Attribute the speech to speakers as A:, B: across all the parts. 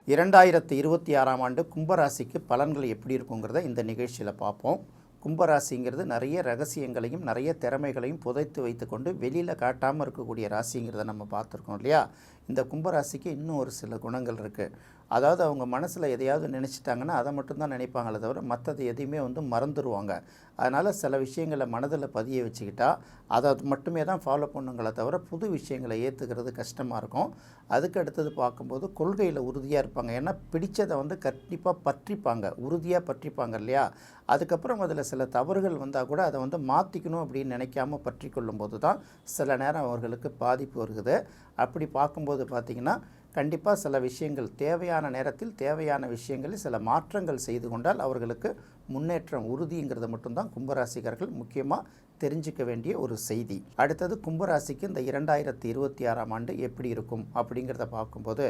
A: 2026ஆம் ஆண்டு கும்பராசிக்கு பலன்கள் எப்படி இருக்குங்கிறத இந்த நிகழ்ச்சியில் பார்ப்போம். கும்பராசிங்கிறது நிறைய ரகசியங்களையும் நிறைய திறமைகளையும் புதைத்து வைத்துக்கொண்டு வெளியில் காட்டாமல் இருக்கக்கூடிய ராசிங்கிறத நம்ம பார்த்துருக்கோம் இல்லையா. இந்த கும்பராசிக்கு இன்னும் ஒரு சில குணங்கள் இருக்குது. அதாவது அவங்க மனசில் எதையாவது நினச்சிட்டாங்கன்னா அதை மட்டும்தான் நினைப்பாங்களே தவிர மற்றது எதையுமே மறந்துடுவாங்க. அதனால் சில விஷயங்களை மனதில் பதிய வச்சுக்கிட்டா அதை மட்டுமே தான் ஃபாலோ பண்ணுங்களே தவிர புது விஷயங்களை ஏற்றுக்கிறது கஷ்டமாக இருக்கும். அதுக்கு அடுத்தது பார்க்கும்போது கொள்கையில் உறுதியாக இருப்பாங்க. ஏன்னா பிடிச்சதை கண்டிப்பாக பற்றிப்பாங்க, உறுதியாக பற்றிப்பாங்க இல்லையா. அதுக்கப்புறம் அதில் சில தவறுகள் வந்தால் கூட அதை மாற்றிக்கணும் அப்படின்னு நினைக்காம பற்றி கொள்ளும்போது தான் சில நேரம் அவர்களுக்கு பாதிப்பு வருகுது. அப்படி பார்க்கும்போது பார்த்திங்கன்னா கண்டிப்பாக சில விஷயங்கள் தேவையான நேரத்தில் தேவையான விஷயங்களில் சில மாற்றங்கள் செய்து கொண்டால் அவர்களுக்கு முன்னேற்றம் உறுதிங்கிறத மட்டும்தான் கும்பராசிக்காரர்கள் முக்கியமாக தெரிஞ்சிக்க வேண்டிய ஒரு செய்தி. அடுத்தது கும்பராசிக்கு இந்த 2026ஆம் ஆண்டு எப்படி இருக்கும் அப்படிங்கிறத பார்க்கும்போது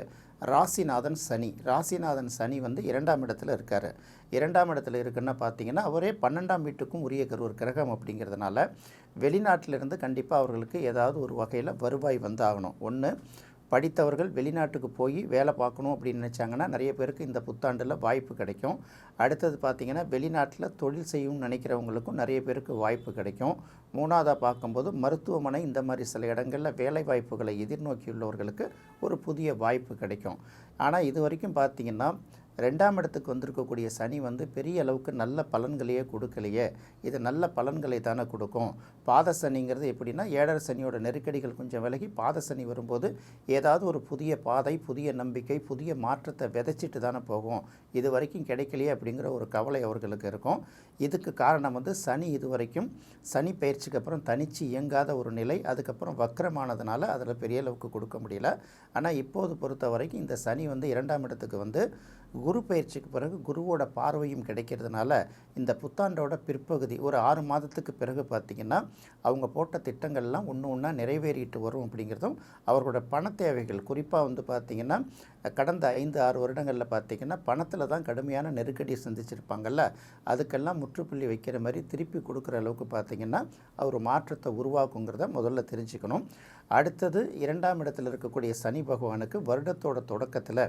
A: ராசிநாதன் சனி 2ஆம் இடத்துல இருக்கார். 2ஆம் இடத்துல இருக்குன்னு பார்த்தீங்கன்னா அவரே 12ஆம் வீட்டுக்கும் உரிய ஒரு கிரகம் அப்படிங்கிறதுனால வெளிநாட்டிலிருந்து கண்டிப்பாக அவர்களுக்கு ஏதாவது ஒரு வகையில் வருவாய் வந்தாகணும். ஒன்று, படித்தவர்கள் வெளிநாட்டுக்கு போய் வேலை பார்க்கணும் அப்படின்னு நினச்சாங்கன்னா நிறைய பேருக்கு இந்த புத்தாண்டில் வாய்ப்பு கிடைக்கும். அடுத்தது பார்த்திங்கன்னா வெளிநாட்டில் தொழில் செய்யணும்னு நினைக்கிறவங்களுக்கும் நிறைய பேருக்கு வாய்ப்பு கிடைக்கும். மூணாவதாக பார்க்கும்போது மருத்துவமனை இந்த மாதிரி சில இடங்களில் வேலை வாய்ப்புகளை எதிர்நோக்கியுள்ளவர்களுக்கு ஒரு புதிய வாய்ப்பு கிடைக்கும். ஆனால் இது வரைக்கும் பார்த்திங்கன்னா 2ஆம் இடத்துக்கு வந்திருக்கக்கூடிய சனி பெரிய அளவுக்கு நல்ல பலன்களையே கொடுக்கலையே. இது நல்ல பலன்களை தானே கொடுக்கும். பாத சனிங்கிறது எப்படின்னா 7 சனியோட நெருக்கடிகள் கொஞ்சம் விலகி பாத சனி வரும்போது ஏதாவது ஒரு புதிய பாதை, புதிய நம்பிக்கை, புதிய மாற்றத்தை விதைச்சிட்டு தானே போகும். இது வரைக்கும் கிடைக்கலையே அப்படிங்கிற ஒரு கவலை அவர்களுக்கு இருக்கும். இதுக்கு காரணம் சனி இது வரைக்கும் சனி பயிற்சிக்கு அப்புறம் தனித்து இயங்காத ஒரு நிலை, அதுக்கப்புறம் வக்கரமானதுனால அதில் பெரிய அளவுக்கு கொடுக்க முடியல. ஆனால் இப்போது பொறுத்த வரைக்கும் இந்த சனி 2ஆம் இடத்துக்கு குரு பயிற்சிக்கு பிறகு குருவோட பார்வையும் கிடைக்கிறதுனால இந்த புத்தாண்டோட பிற்பகுதி ஒரு 6 மாதத்துக்கு பிறகு பார்த்திங்கன்னா அவங்க போட்ட திட்டங்கள்லாம் ஒன்று ஒன்றா நிறைவேறிட்டு வரும். அப்படிங்கிறதும் அவர்களோட பண தேவைகள் குறிப்பாக பார்த்திங்கன்னா கடந்த 5-6 வருடங்களில் பார்த்திங்கன்னா பணத்தில் தான் கடுமையான நெருக்கடி சந்திச்சிருப்பாங்கள்ல, அதுக்கெல்லாம் முற்றுப்புள்ளி வைக்கிற மாதிரி திருப்பி கொடுக்குற அளவுக்கு பார்த்திங்கன்னா அவர் மாற்றத்தை உருவாக்குங்கிறத முதல்ல தெரிஞ்சுக்கணும். அடுத்தது 2ஆம் இடத்தில் இருக்கக்கூடிய சனி பகவானுக்கு வருடத்தோட தொடக்கத்தில்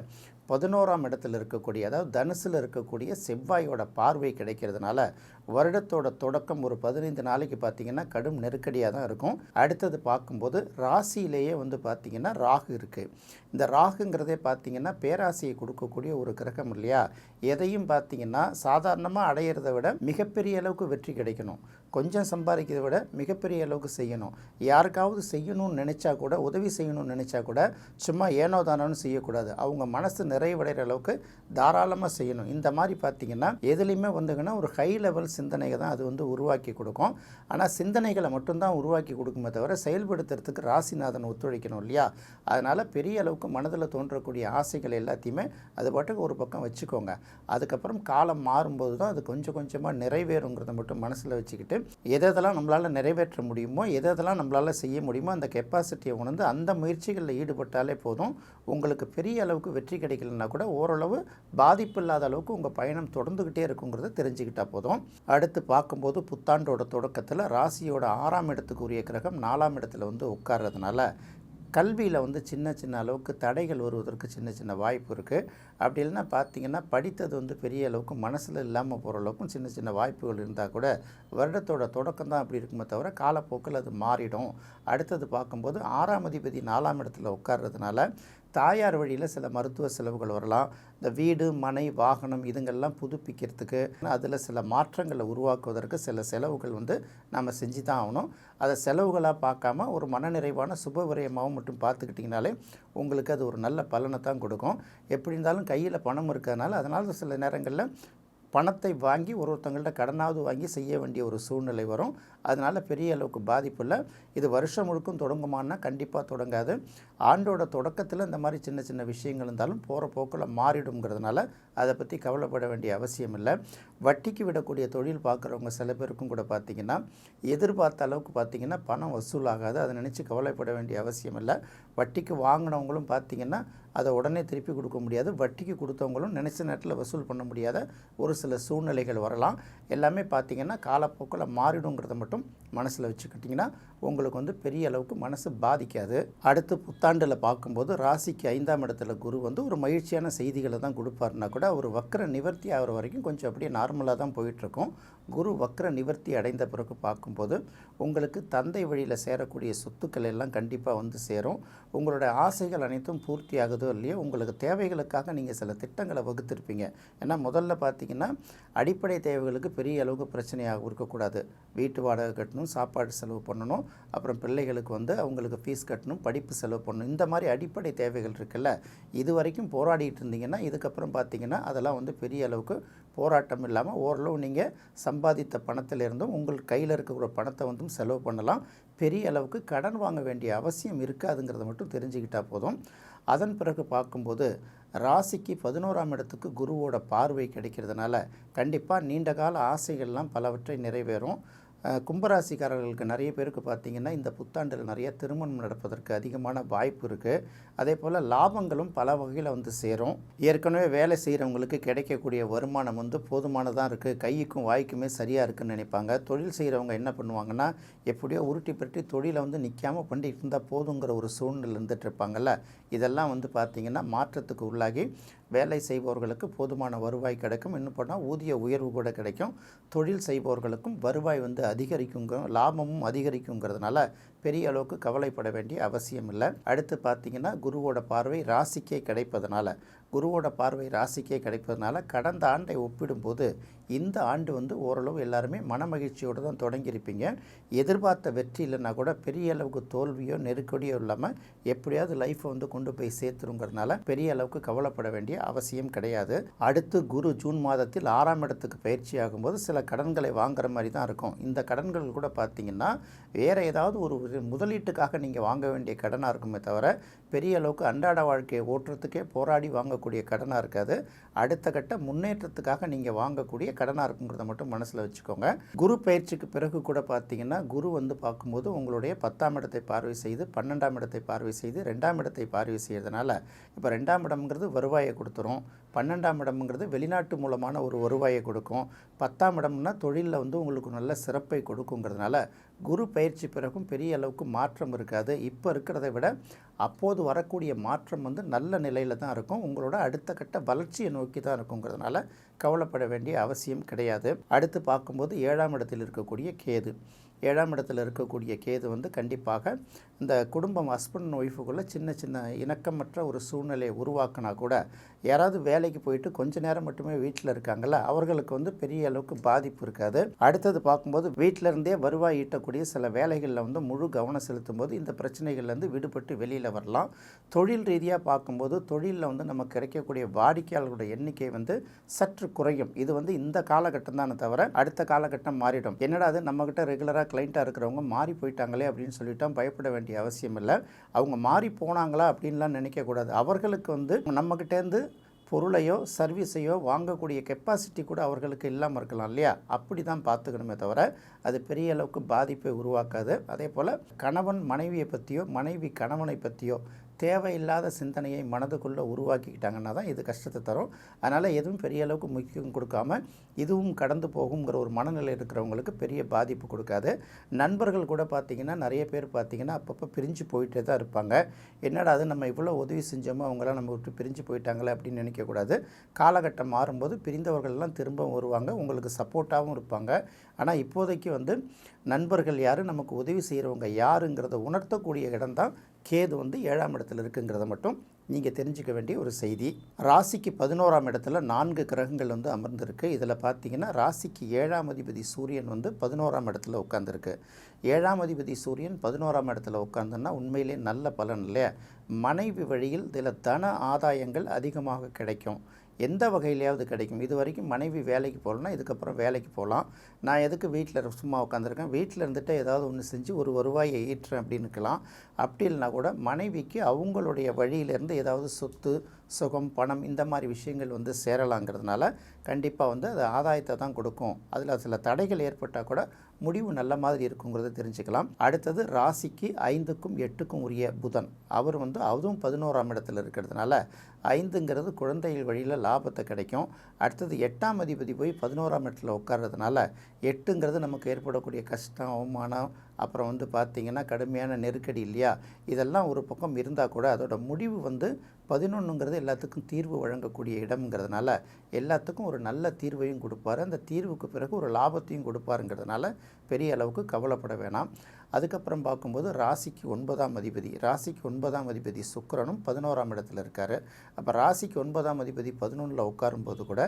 A: 11ஆம் இடத்தில் இருக்கக்கூடிய அதாவது தனுசில் இருக்கக்கூடிய செவ்வாயோட பார்வை கிடைக்கிறதுனால வருடத்தோட தொடக்கம் ஒரு 15 நாளைக்கு பார்த்திங்கன்னா கடும் நெருக்கடியாக தான் இருக்கும். அடுத்தது பார்க்கும்போது ராசியிலேயே பார்த்திங்கன்னா ராகு இருக்குது. இந்த ராகுங்கிறதே பார்த்திங்கன்னா பேராசையை கொடுக்கக்கூடிய ஒரு கிரகம் இல்லையா. எதையும் பார்த்திங்கன்னா சாதாரணமாக அடையிறத விட மிகப்பெரிய அளவுக்கு வெற்றி கிடைக்கணும். கொஞ்சம் சம்பாதிக்கிறத விட மிகப்பெரிய அளவுக்கு செய்யணும். யாருக்காவது செய்யணும்னு நினச்சா கூட, உதவி செய்யணும்னு நினச்சா கூட சும்மா ஏனோ தானோன்னு செய்யக்கூடாது. அவங்க மனசு நிறைவடைகிற அளவுக்கு தாராளமாக செய்யணும். இந்த மாதிரி பார்த்திங்கன்னா எதுலேயுமே ஒரு ஹை லெவல் சிந்தனைகள் தான் அது உருவாக்கி கொடுக்கும். ஆனால் சிந்தனைகளை மட்டும்தான் உருவாக்கி கொடுக்குமே தவிர செயல்படுத்துறதுக்கு ராசிநாதன் ஒத்துழைக்கணும் இல்லையா. அதனால் பெரிய அளவுக்கு மனதில் தோன்றக்கூடிய ஆசைகள் எல்லாத்தையுமே அது பாட்டுக்கு ஒரு பக்கம் வச்சுக்கோங்க. அதுக்கப்புறம் காலம் மாறும்போது தான் அது கொஞ்சம் கொஞ்சமாக நிறைவேறுங்கிறத மட்டும் மனசில் வச்சுக்கிட்டு எதெல்லாம் நம்மளால் நிறைவேற்ற முடியுமோ, எதெல்லாம் நம்மளால் செய்ய முடியுமோ அந்த கெப்பாசிட்டியை உணர்ந்து அந்த முயற்சிகளில் ஈடுபட்டாலே போதும். உங்களுக்கு பெரிய அளவுக்கு வெற்றி கிடைக்கலன்னா கூட ஓரளவு பாதிப்பு இல்லாத அளவுக்கு உங்கள் பயணம் தொடர்ந்துக்கிட்டே இருக்குங்கிறத தெரிஞ்சுக்கிட்டால் போதும். அடுத்து பார்க்கும்போது புத்தாண்டோட தொடக்கத்தில் ராசியோட 6ஆம் இடத்துக்கு உரிய கிரகம் 4ஆம் இடத்துல உட்கார்றதுனால கல்வியில் சின்ன சின்ன அளவுக்கு தடைகள் வருவதற்கு சின்ன சின்ன வாய்ப்பு இருக்குது. அப்படி இல்லைன்னா பார்த்திங்கன்னா படித்தது பெரிய அளவுக்கு மனசில் இல்லாமல் போகிற அளவுக்கும் சின்ன சின்ன வாய்ப்புகள் இருந்தால் கூட வருடத்தோட தொடக்கம் தான் அப்படி இருக்குமே தவிர காலப்போக்கில் அது மாறிடும். அடுத்தது பார்க்கும்போது 6ஆம் அதிபதி 4ஆம் இடத்துல உட்கார்றதுனால தாயார் வழியில் சில மருத்துவ செலவுகள் வரலாம். இந்த வீடு, மனை, வாகனம் இதுங்கள்லாம் புதுப்பிக்கிறதுக்கு அதில் சில மாற்றங்களை உருவாக்குவதற்கு சில செலவுகள் நம்ம செஞ்சு தான் ஆகணும். அதை செலவுகளாக பார்க்காம ஒரு மனநிறைவான சுப விரயமாகவும் மட்டும் பார்த்துக்கிட்டிங்கனாலே உங்களுக்கு அது ஒரு நல்ல பலனை தான் கொடுக்கும். எப்படி இருந்தாலும் கையில் பணம் இருக்கிறதுனால அதனால் சில நேரங்களில் பணத்தை வாங்கி ஒருத்தங்கள்ட்ட கடனாவது வாங்கி செய்ய வேண்டிய ஒரு சூழ்நிலை வரும். அதனால் பெரிய அளவுக்கு பாதிப்பு இல்லை. இது வருஷம் முழுக்கும் தொடங்குமானா கண்டிப்பாக தொடங்காது. ஆண்டோட தொடக்கத்தில் இந்த மாதிரி சின்ன சின்ன விஷயங்கள் இருந்தாலும் போகிற போக்கில் மாறிடுங்கிறதுனால அதை பற்றி கவலைப்பட வேண்டிய அவசியம் இல்லை. வட்டிக்கு விடக்கூடிய தொழில் பார்க்குறவங்க சில பேருக்கும் கூட பார்த்திங்கன்னா எதிர்பார்த்த அளவுக்கு பார்த்திங்கன்னா பணம் வசூலாகாது. அதை நினச்சி கவலைப்பட வேண்டிய அவசியம் இல்லை. வட்டிக்கு வாங்கினவங்களும் பார்த்திங்கன்னா அதை உடனே திருப்பி கொடுக்க முடியாது. வட்டிக்கு கொடுத்தவங்களும் நினச்ச நேரத்தில் வசூல் பண்ண முடியாத ஒரு சில சூழ்நிலைகள் வரலாம். எல்லாமே பார்த்திங்கன்னா காலப்போக்கில் மாறிடுங்கிறத மட்டும் மனசில் வச்சுக்கிட்டிங்கன்னா உங்களுக்கு வந்து பெரிய அளவுக்கு மனசு பாதிக்காது. அடுத்து புத்தாண்டில் பார்க்கும்போது ராசிக்கு 5ஆம் இடத்துல குரு வந்து ஒரு மகிழ்ச்சியான செய்திகளை தான் கொடுப்பாருன்னா கூட அவர் வக்ர நிவர்த்தி ஆகிற வரைக்கும் கொஞ்சம் அப்படியே நார்மலாக தான் போயிட்டுருக்கும். குரு வக்ர நிவர்த்தி அடைந்த பிறகு பார்க்கும்போது உங்களுக்கு தந்தை வழியில் சேரக்கூடிய சொத்துக்கள் எல்லாம் கண்டிப்பாக வந்து சேரும். உங்களோட ஆசைகள் அனைத்தும் பூர்த்தி ஆகுதோ இல்லையோ உங்களுக்கு தேவைகளுக்காக நீங்கள் சில திட்டங்களை வகுத்திருப்பீங்க. ஏன்னா முதல்ல பார்த்தீங்கன்னா அடிப்படை தேவைகளுக்கு பெரிய அளவுக்கு பிரச்சனையாக இருக்கக்கூடாது. வீட்டு வாடகை கட்டணும், சாப்பாடு செலவு பண்ணணும், அப்புறம் பிள்ளைகளுக்கு வந்து அவங்களுக்கு ஃபீஸ் கட்டணும், படிப்பு செலவு பண்ணணும், இந்த மாதிரி அடிப்படை தேவைகள் இருக்குல்ல, இது வரைக்கும் போராடிட்டு இருந்தீங்கன்னா இதுக்கப்புறம் பார்த்தீங்கன்னா அதெல்லாம் வந்து பெரிய அளவுக்கு போராட்டம் இல்லாமல் ஓரளவு நீங்கள் சம்பாதித்த பணத்திலிருந்தும் உங்கள் கையில் இருக்கிற பணத்தை வந்து செலவு பண்ணலாம். பெரிய அளவுக்கு கடன் வாங்க வேண்டிய அவசியம் இருக்காதுங்கிறத மட்டும் தெரிஞ்சுக்கிட்டால் போதும். அதன் பிறகு பார்க்கும்போது ராசிக்கு 11ஆம் இடத்துக்கு குருவோட பார்வை கிடைக்கிறதுனால கண்டிப்பாக நீண்டகால ஆசைகள்லாம் பலவற்றை நிறைவேறும். கும்பராசிக்காரர்களுக்கு நிறைய பேருக்கு பார்த்திங்கன்னா இந்த புத்தாண்டில் நிறைய திருமணம் நடப்பதற்கு அதிகமான வாய்ப்பு இருக்குது. அதே போல் லாபங்களும் பல வகையில் வந்து சேரும். ஏற்கனவே வேலை செய்கிறவங்களுக்கு கிடைக்கக்கூடிய வருமானம் வந்து போதுமானதாக இருக்குது, கைக்கும் வாய்க்குமே சரியாக இருக்குதுன்னு நினைப்பாங்க. தொழில் செய்கிறவங்க என்ன பண்ணுவாங்கன்னா எப்படியோ உருட்டி பெருட்டி தொழிலை வந்து நிற்காமல் பண்ணிட்டு இருந்தால் போதுங்கிற ஒரு சூழ்நிலை இருந்துட்டு இருப்பாங்கள்ல, இதெல்லாம் வந்து பார்த்திங்கன்னா மாற்றத்துக்கு உள்ளாகி வேலை செய்பவர்களுக்கு போதுமான வருவாய் கிடைக்கும். இன்னும் போனால் ஊதிய உயர்வு கூட கிடைக்கும். தொழில் செய்பவர்களுக்கும் வருவாய் வந்து அதிகரிக்குங்க, லாபமும் அதிகரிக்குங்கிறதுனால பெரிய அளவுக்கு கவலைப்பட வேண்டிய அவசியம் இல்லை. அடுத்து பார்த்திங்கன்னா குருவோட பார்வை ராசிக்கே கிடைப்பதனால கடந்த ஆண்டை ஒப்பிடும்போது இந்த ஆண்டு வந்து ஓரளவு எல்லாருமே மனமகிழ்ச்சியோடு தான் தொடங்கியிருப்பீங்க. எதிர்பார்த்த வெற்றி இல்லைன்னா கூட பெரிய அளவுக்கு தோல்வியோ நெருக்கடியோ இல்லாமல் எப்படியாவது லைஃப்பை வந்து கொண்டு போய் சேர்த்துருங்கிறதுனால பெரிய அளவுக்கு கவலைப்பட வேண்டிய அவசியம் கிடையாது. அடுத்து குரு ஜூன் மாதத்தில் 6ஆம் இடத்துக்கு பயிற்சி ஆகும்போது சில கடன்களை வாங்குற மாதிரி தான் இருக்கும். இந்த கடன்கள் கூட பார்த்திங்கன்னா வேறு ஏதாவது ஒரு முதலீட்டுக்காக நீங்கள் வாங்க வேண்டிய கடனாக இருக்குமே தவிர பெரிய அளவுக்கு அன்றாட வாழ்க்கையை ஓட்டுறதுக்கே போராடி வாங்கக்கூடிய கடனாக இருக்காது. அடுத்த கட்ட முன்னேற்றத்துக்காக நீங்கள் வாங்கக்கூடிய கடனாக இருக்குங்கிறத மட்டும் மனசில் வச்சுக்கோங்க. குரு பயிற்சிக்கு பிறகு கூட பார்த்தீங்கன்னா குரு வந்து பார்க்கும்போது உங்களுடைய 10ஆம் இடத்தை பார்வை செய்து 12ஆம் இடத்தை பார்வை செய்து 2ஆம் இடத்தை பார்வை செய்கிறதுனால இப்போ 2ஆம் இடம்ங்கிறது வருவாயை கொடுத்துரும், 12ஆம் இடம்ங்கிறது வெளிநாட்டு மூலமான ஒரு வருவாயை கொடுக்கும், 10ஆம் இடம்னா தொழிலில் வந்து உங்களுக்கு நல்ல சிறப்பை கொடுக்குங்கிறதுனால குரு பயிற்சி பிறகும் பெரிய அளவுக்கு மாற்றம் இருக்காது. இப்போ இருக்கிறத விட அப்போது வரக்கூடிய மாற்றம் வந்து நல்ல நிலையில் தான் இருக்கும். உங்களோட அடுத்த கட்ட வளர்ச்சியை நோக்கி தான் இருக்குங்கிறதுனால கவலைப்பட வேண்டிய அவசியம் கிடையாது. அடுத்து பார்க்கும்போது 7ஆம் இடத்தில் இருக்கக்கூடிய கேது, 7ஆம் இடத்தில் இருக்கக்கூடிய கேது வந்து கண்டிப்பாக இந்த குடும்பம் ஹஸ்பண்ட் அண்ட் ஒய்ஃபுக்குள்ளே சின்ன சின்ன இணக்கமற்ற ஒரு சூழ்நிலையை உருவாக்கினா கூட யாராவது வேலைக்கு போயிட்டு கொஞ்ச நேரம் மட்டுமே வீட்டில் இருக்காங்கள்ல அவர்களுக்கு வந்து பெரிய அளவுக்கு பாதிப்பு இருக்காது. அடுத்தது பார்க்கும்போது வீட்டில் இருந்தே வருவாய் ஈட்டக்கூடிய சில வேலைகளில் வந்து முழு கவனம் செலுத்தும் போது இந்த பிரச்சனைகள்லேருந்து விடுபட்டு வெளியில் வரலாம். தொழில் ரீதியாக பார்க்கும்போது தொழிலில் வந்து நமக்கு கிடைக்கக்கூடிய வாடிக்கையாளர்களுடைய எண்ணிக்கை வந்து சற்று குறையும். இது வந்து இந்த காலகட்டம் தானே தவிர அடுத்த காலகட்டம் மாறிடும். என்னடா அது நம்மக்கிட்ட ரெகுலராக கிளைண்ட்டாக இருக்கிறவங்க மாறி போயிட்டாங்களே அப்படின்னு சொல்லிட்டோம் பயப்பட வேண்டிய அவசியம் இல்லை. அவங்க மாறி போனாங்களா அப்படின்லாம் நினைக்கக்கூடாது. அவர்களுக்கு வந்து நம்மக்கிட்டேருந்து பொருளையோ சர்வீஸையோ வாங்கக்கூடிய கெப்பாசிட்டி கூட அவர்களுக்கு இல்லாமல் இருக்கலாம் இல்லையா, அப்படி தான் பார்த்துக்கணுமே தவிர அது பெரிய அளவுக்கு பாதிப்பை உருவாக்காது. அதே போல் கணவன் மனைவியை பற்றியோ மனைவி கணவனை பற்றியோ தேவையில்லாத சிந்தனையை மனதுக்குள்ளே உருவாக்கிக்கிட்டாங்கன்னா தான் இது கஷ்டத்தை தரும். அதனால் எதுவும் பெரிய அளவுக்கு முக்கியம் கொடுக்காம இதுவும் கடந்து போகுங்கிற ஒரு மனநிலை இருக்கிறவங்களுக்கு பெரிய பாதிப்பு கொடுக்காது. நண்பர்கள் கூட பார்த்திங்கன்னா நிறைய பேர் பார்த்திங்கன்னா அப்பப்போ பிரிஞ்சு போயிட்டே தான் இருப்பாங்க. என்னடா அது நம்ம இவ்வளோ உதவி செஞ்சோமோ அவங்களாம் நம்ம விட்டு பிரிஞ்சு போயிட்டாங்களே அப்படின்னு நினைக்கக்கூடாது. காலகட்டம் மாறும்போது பிரிந்தவர்கள்லாம் திரும்ப வருவாங்க, உங்களுக்கு சப்போர்ட்டாகவும் இருப்பாங்க. ஆனால் இப்போதைக்கு வந்து நண்பர்கள் யார், நமக்கு உதவி செய்கிறவங்க யாருங்கிறத உணர்த்தக்கூடிய இடம்தான் கேது வந்து 7ஆம் இடத்துல இருக்குங்கிறத மட்டும் நீங்கள் தெரிஞ்சுக்க வேண்டிய ஒரு செய்தி. ராசிக்கு 11ஆம் இடத்துல 4 கிரகங்கள் வந்து அமர்ந்திருக்கு. இதில் பார்த்தீங்கன்னா ராசிக்கு 7ஆம் அதிபதி சூரியன் வந்து 11ஆம் இடத்துல உட்காந்துருக்கு. 7ஆம் அதிபதி சூரியன் 11ஆம் இடத்துல உட்காந்துன்னா உண்மையிலே நல்ல பலன் இல்லையா. மனைவி வழியில் சில தன ஆதாயங்கள் அதிகமாக கிடைக்கும், எந்த வகையிலையாவது கிடைக்கும். இது வரைக்கும் மனைவி வேலைக்கு போகலன்னா இதுக்கப்புறம் வேலைக்கு போகலாம். நான் எதுக்கு வீட்டில் சும்மா உட்காந்துருக்கேன், வீட்டில் இருந்துட்டு ஏதாவது ஒன்று செஞ்சு ஒரு வருவாயை ஈட்டுறேன் அப்படின்னு இருக்கலாம். அப்படி இல்லைனா கூட மனைவிக்கு அவங்களுடைய வழியிலேருந்து ஏதாவது சொத்து சுகம் பணம் இந்த மாதிரி விஷயங்கள் வந்து சேரலாங்கிறதுனால கண்டிப்பாக வந்து அது ஆதாயத்தை தான் கொடுக்கும். அதில் சில தடைகள் ஏற்பட்டால் கூட முடிவு நல்ல மாதிரி இருக்குங்கிறத தெரிஞ்சுக்கலாம். அடுத்தது ராசிக்கு 5க்கும் 8க்கும் உரிய புதன், அவர் வந்து அதுவும் 11ஆம் இடத்துல இருக்கிறதுனால 5ங்கிறது குழந்தைகள் வழியில் லாபத்தை கிடைக்கும். அடுத்தது 8ஆம் அதிபதி போய் 11ஆம் இடத்துல உட்கார்றதுனால 8ங்கிறது நமக்கு ஏற்படக்கூடிய கஷ்டம் அவமானம் அப்புறம் வந்து பார்த்திங்கன்னா கடுமையான நெருக்கடி இல்லையா, இதெல்லாம் ஒரு பக்கம் இருந்தால் கூட அதோட முடிவு வந்து 11ங்கிறது எல்லாத்துக்கும் தீர்வு வழங்கக்கூடிய இடம்ங்கிறதுனால எல்லாத்துக்கும் ஒரு நல்ல தீர்வையும் கொடுப்பாரு. அந்த தீர்வுக்கு பிறகு ஒரு லாபத்தையும் கொடுப்பாருங்கிறதுனால பெரிய அளவுக்கு கவலைப்பட வேணாம். அதுக்கப்புறம் பார்க்கும்போது ராசிக்கு 9ஆம் அதிபதி, ராசிக்கு 9ஆம் அதிபதி சுக்கிரனும் 11ஆம் இடத்துல இருக்கார். அப்போ ராசிக்கு 9ஆம் அதிபதி 11ல் உட்காரும்போது கூட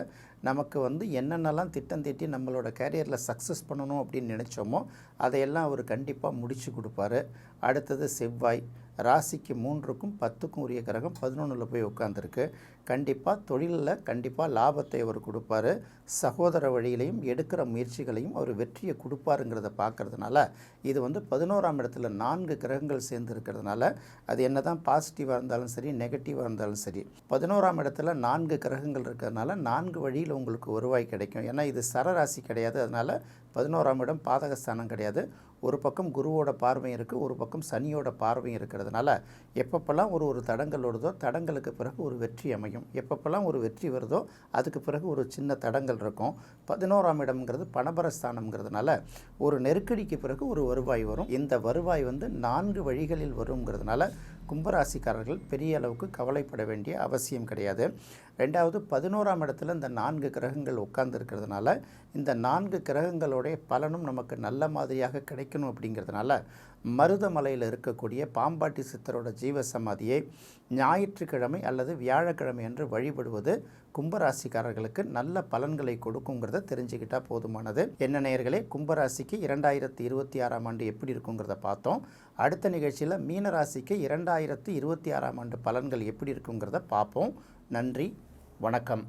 A: நமக்கு வந்து என்னென்னலாம் திட்டம் தீட்டி நம்மளோட கேரியரில் சக்ஸஸ் பண்ணணும் அப்படின்னு நினச்சோமோ அதையெல்லாம் அவர் கண்டிப்பாக முடித்து கொடுப்பாரு. அடுத்தது செவ்வாய், ராசிக்கு 3க்கும் 10க்கும் உரிய கிரகம் 11ல் போய் உட்காந்துருக்கு. கண்டிப்பாக தொழிலில் கண்டிப்பாக லாபத்தை அவர் கொடுப்பாரு. சகோதர வழியிலையும் எடுக்கிற முயற்சிகளையும் அவர் வெற்றியை கொடுப்பாருங்கிறத பார்க்கறதுனால இது வந்து 11ஆம் இடத்துல 4 கிரகங்கள் சேர்ந்து இருக்கிறதுனால அது என்ன தான் பாசிட்டிவாக இருந்தாலும் சரி, நெகட்டிவாக இருந்தாலும் சரி, 11ஆம் இடத்துல 4 கிரகங்கள் இருக்கிறதுனால 4 வழியில் உங்களுக்கு வருவாய் கிடைக்கும். ஏன்னா இது சரராசி கிடையாது, அதனால் 11ஆம் இடம் பாதகஸ்தானம் கிடையாது. ஒரு பக்கம் குருவோட பார்வையும் இருக்குது, ஒரு பக்கம் சனியோட பார்வையும் இருக்கிறதுனால எப்பப்பெல்லாம் ஒரு தடங்கள் வருதோ தடங்களுக்கு பிறகு ஒரு வெற்றி அமையும். எப்பப்பெல்லாம் ஒரு வெற்றி வருதோ அதுக்கு பிறகு ஒரு சின்ன தடங்கள் இருக்கும். 11ஆம் இடம்ங்கிறது பணபரஸ்தானம்ங்கிறதுனால ஒரு நெருக்கடிக்கு பிறகு ஒரு வருவாய் வரும். இந்த வருவாய் வந்து 4 வழிகளில் வருங்கிறதுனால கும்பராசிக்காரர்கள் பெரிய அளவுக்கு கவலைப்பட வேண்டிய அவசியம் கிடையாது. ரெண்டாவது 11ஆம் இடத்துல இந்த 4 கிரகங்கள் உட்கார்ந்து இருக்கிறதுனால இந்த 4 கிரகங்களுடைய பலனும் நமக்கு நல்ல மாதிரியாக கிடைக்கணும். அப்படிங்கிறதுனால மருதமலையில் இருக்கக்கூடிய பாம்பாட்டி சித்தரோட ஜீவ சமாதியை ஞாயிற்றுக்கிழமை அல்லது வியாழக்கிழமை என்று வழிபடுவது கும்பராசிக்காரர்களுக்கு நல்ல பலன்களை கொடுக்குங்கிறத தெரிஞ்சுக்கிட்டால் போதுமானது. என்ன நேயர்களே, கும்பராசிக்கு 2026ஆம் ஆண்டு எப்படி இருக்குங்கிறத பார்த்தோம். அடுத்த நிகழ்ச்சியில் மீனராசிக்கு 2026ஆம் ஆண்டு பலன்கள் எப்படி இருக்குங்கிறத பார்ப்போம். நன்றி, வணக்கம்.